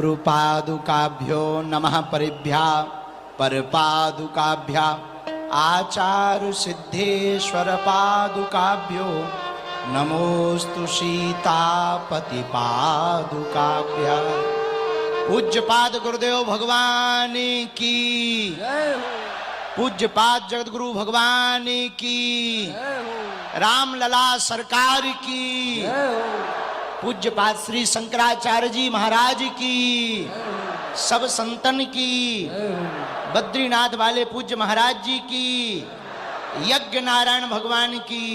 गुरुपादुकाभ्यो नमः परिभ्या परपादुकाभ्या आचार्य सिद्धेश्वर पादुकाभ्यो नमोस्तु सीतापति पादुकाभ्या। पूज्यपाद गुरुदेव भगवान की, पूज्यपाद जगतगुरु भगवान की, रामलला सरकार की, पूज्यपाद श्री शंकराचार्य जी महाराज की, सब संतन की, बद्रीनाथ वाले पूज्य महाराज जी की, यज्ञ नारायण भगवान की,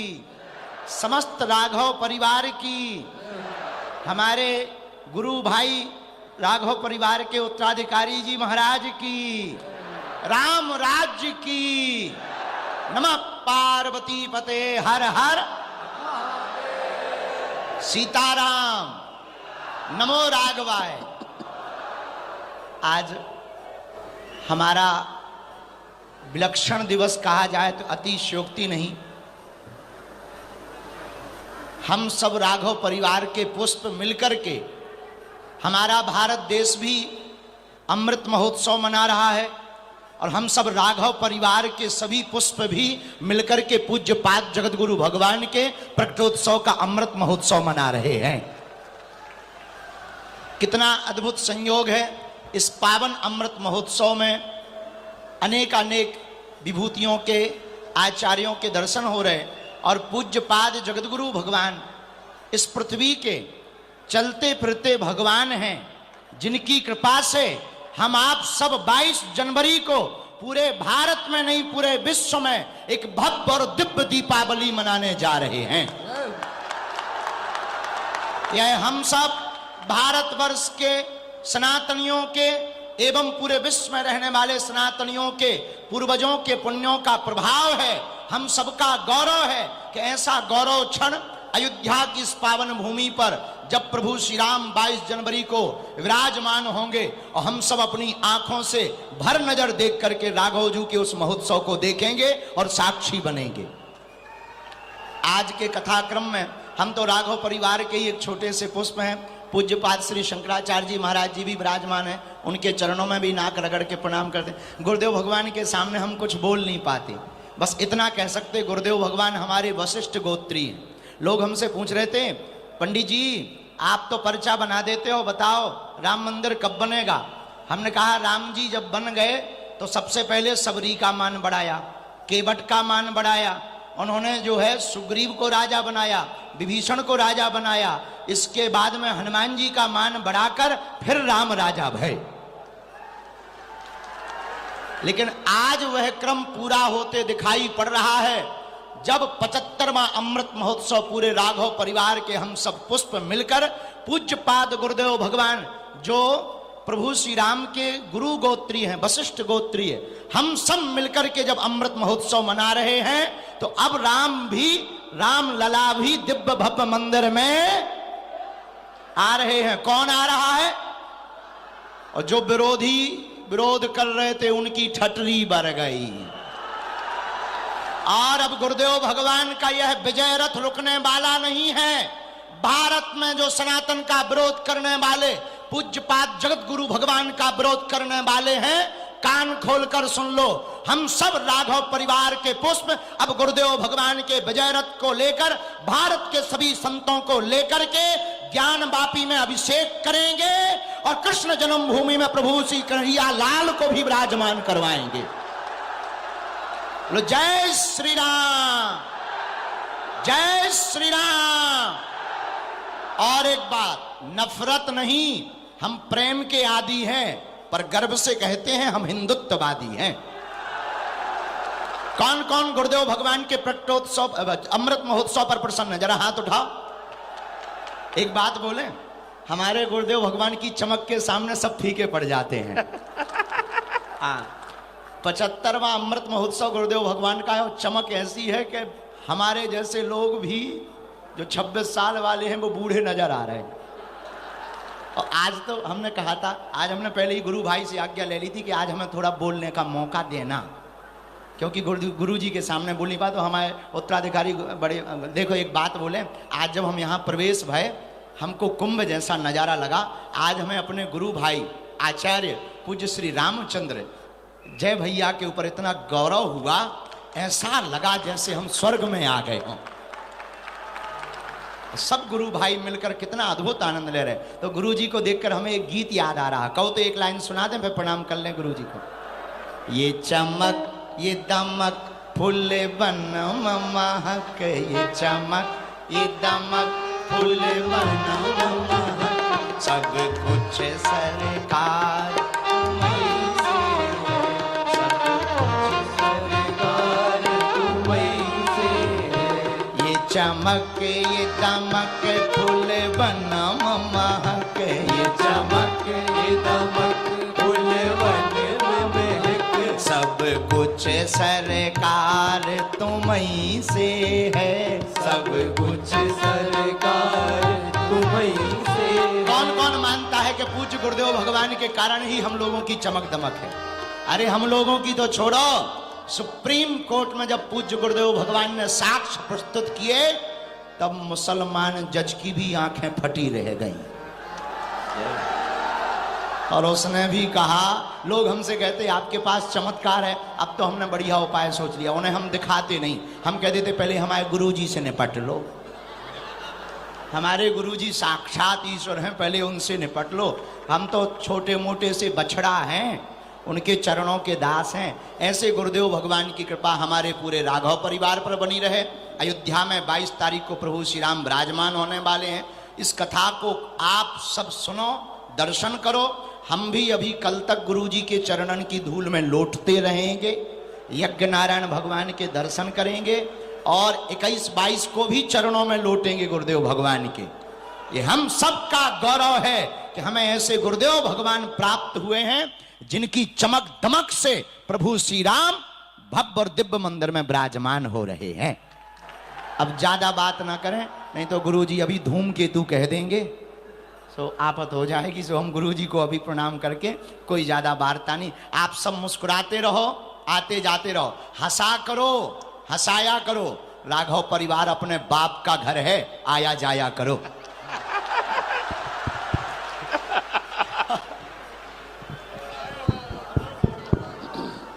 समस्त राघव परिवार की, हमारे गुरु भाई राघव परिवार के उत्तराधिकारी जी महाराज की, राम राज्य की। नमः पार्वती पते हर हर सीताराम, नमो राघवाय। आज हमारा विलक्षण दिवस कहा जाए तो अतिशयोक्ति नहीं। हम सब राघव परिवार के पुष्प मिलकर के हमारा भारत देश भी अमृत महोत्सव मना रहा है और हम सब राघव परिवार के सभी पुष्प भी मिलकर के पूज्यपाद जगतगुरु भगवान के प्रकटोत्सव का अमृत महोत्सव मना रहे हैं। कितना अद्भुत संयोग है। इस पावन अमृत महोत्सव में अनेक अनेक विभूतियों के आचार्यों के दर्शन हो रहे और पूज्यपाद जगतगुरु भगवान इस पृथ्वी के चलते फिरते भगवान हैं, जिनकी कृपा से हम आप सब 22 जनवरी को पूरे भारत में नहीं पूरे विश्व में एक भव्य और दिव्य दीपावली मनाने जा रहे हैं। यह हम सब भारतवर्ष के सनातनियों के एवं पूरे विश्व में रहने वाले सनातनियों के पूर्वजों के पुण्यों का प्रभाव है। हम सबका गौरव है कि ऐसा गौरव क्षण अयोध्या की इस पावन भूमि पर जब प्रभु श्री राम 22 जनवरी को विराजमान होंगे और हम सब अपनी आंखों से भर नजर देख करके राघव जी के उस महोत्सव को देखेंगे और साक्षी बनेंगे। आज के कथाक्रम में हम तो राघव परिवार के ही एक छोटे से पुष्प हैं। पूज्यपाद श्री शंकराचार्य जी महाराज जी भी विराजमान हैं, उनके चरणों में भी नाक रगड़ के प्रणाम करते। गुरुदेव भगवान के सामने हम कुछ बोल नहीं पाते, बस इतना कह सकते गुरुदेव भगवान हमारे वशिष्ठ गोत्री हैं। लोग हमसे पूछ रहे थे, पंडित जी आप तो पर्चा बना देते हो, बताओ राम मंदिर कब बनेगा। हमने कहा राम जी जब बन गए तो सबसे पहले सबरी का मान बढ़ाया, केवट का मान बढ़ाया, उन्होंने जो है सुग्रीव को राजा बनाया, विभीषण को राजा बनाया, इसके बाद में हनुमान जी का मान बढ़ाकर फिर राम राजा भय। लेकिन आज वह क्रम पूरा होते दिखाई पड़ रहा है जब 75वां अमृत महोत्सव पूरे राघव परिवार के हम सब पुष्प मिलकर पूज्यपाद गुरुदेव भगवान जो प्रभु श्री राम के गुरु गोत्री हैं, वशिष्ठ गोत्री है, हम सब मिलकर के जब अमृत महोत्सव मना रहे हैं तो अब राम भी, राम लला भी दिव्य भव्य मंदिर में आ रहे हैं। कौन आ रहा है? और जो विरोधी विरोध कर रहे थे उनकी ठटरी बर गई। और अब गुरुदेव भगवान का यह विजय रथ रुकने वाला नहीं है। भारत में जो सनातन का विरोध करने वाले, पूज्यपाद जगत गुरु भगवान का विरोध करने वाले हैं, कान खोलकर सुन लो। हम सब राघव परिवार के पुष्प अब गुरुदेव भगवान के विजय रथ को लेकर भारत के सभी संतों को लेकर के ज्ञान वापी में अभिषेक करेंगे और कृष्ण जन्मभूमि में प्रभु श्री कन्हैया लाल को भी विराजमान करवाएंगे। जय श्री राम, जय श्री राम। और एक बात, नफरत नहीं, हम प्रेम के आदी हैं, पर गर्व से कहते हैं हम हिंदुत्ववादी हैं। कौन कौन गुरुदेव भगवान के प्रकटोत्सव अमृत महोत्सव पर प्रसन्न है? जरा हाथ उठाओ। एक बात बोले, हमारे गुरुदेव भगवान की चमक के सामने सब फीके पड़ जाते हैं। 75वां अमृत महोत्सव गुरुदेव भगवान का है। चमक ऐसी है कि हमारे जैसे लोग भी जो 26 साल वाले हैं वो बूढ़े नजर आ रहे हैं। और आज तो हमने कहा था, आज हमने पहले ही गुरु भाई से आज्ञा ले ली थी कि आज हमें थोड़ा बोलने का मौका देना, क्योंकि गुरु जी के सामने बोल नहीं पाए। तो हमारे उत्तराधिकारी बड़े, देखो एक बात बोले, आज जब हम यहाँ प्रवेश भय हमको कुंभ जैसा नजारा लगा। आज हमें अपने गुरु भाई आचार्य पूज्य श्री रामचंद्र जय भैया के ऊपर इतना गौरव हुआ, ऐसा लगा जैसे हम स्वर्ग में आ गए हों। सब गुरु भाई मिलकर कितना अद्भुत आनंद ले रहे। तो गुरु जी को देखकर हमें एक गीत याद आ रहा। कहो तो एक लाइन सुना दें, फिर प्रणाम कर लें गुरु जी को। ये चमक ये दमक फूल बन महक, ये चमक ये दमक फूल बन महक, सब कुछ सरकार तुम्हीं से है, सब कुछ सरकार तुम्हीं से है। ये चमक ये दमक फूल बन महक, ये चमक ये दमक फूल बन महक, सब कुछ सरकार तुम्हीं से है, सब कुछ सरकार तुम्हीं से। कौन कौन मानता है कि पूज्य गुरुदेव भगवान के कारण ही हम लोगों की चमक दमक है? अरे हम लोगों की तो छोड़ो, सुप्रीम कोर्ट में जब पूज्य गुरुदेव भगवान ने साक्ष्य प्रस्तुत किए तब मुसलमान जज की भी आंखें फटी रह गईं। और उसने भी कहा, लोग हमसे कहते आपके पास चमत्कार है, अब तो हमने बढ़िया उपाय सोच लिया। उन्हें हम दिखाते नहीं, हम कहते थे पहले हमारे गुरुजी से निपट लो, हमारे गुरुजी साक्षात ईश्वर हैं, पहले उनसे निपट लो। हम तो छोटे मोटे से बछड़ा हैं, उनके चरणों के दास हैं। ऐसे गुरुदेव भगवान की कृपा हमारे पूरे राघव परिवार पर बनी रहे। अयोध्या में 22 तारीख को प्रभु श्री राम विराजमान होने वाले हैं। इस कथा को आप सब सुनो, दर्शन करो। हम भी अभी कल तक गुरुजी के चरणन की धूल में लौटते रहेंगे, यज्ञ नारायण भगवान के दर्शन करेंगे और 21-22 को भी चरणों में लौटेंगे गुरुदेव भगवान के। ये हम सबका गौरव है कि हमें ऐसे गुरुदेव भगवान प्राप्त हुए हैं जिनकी चमक दमक से प्रभु श्री राम भव्य और दिव्य मंदिर में विराजमान हो रहे हैं। अब ज्यादा बात ना करें, नहीं तो गुरुजी अभी धूमकेतु कह देंगे, सो आफत हो जाएगी। सो हम गुरुजी को अभी प्रणाम करके कोई ज्यादा वार्ता नहीं। आप सब मुस्कुराते रहो, आते जाते रहो, हंसा करो, हंसाया करो। राघव परिवार अपने बाप का घर है, आया जाया करो।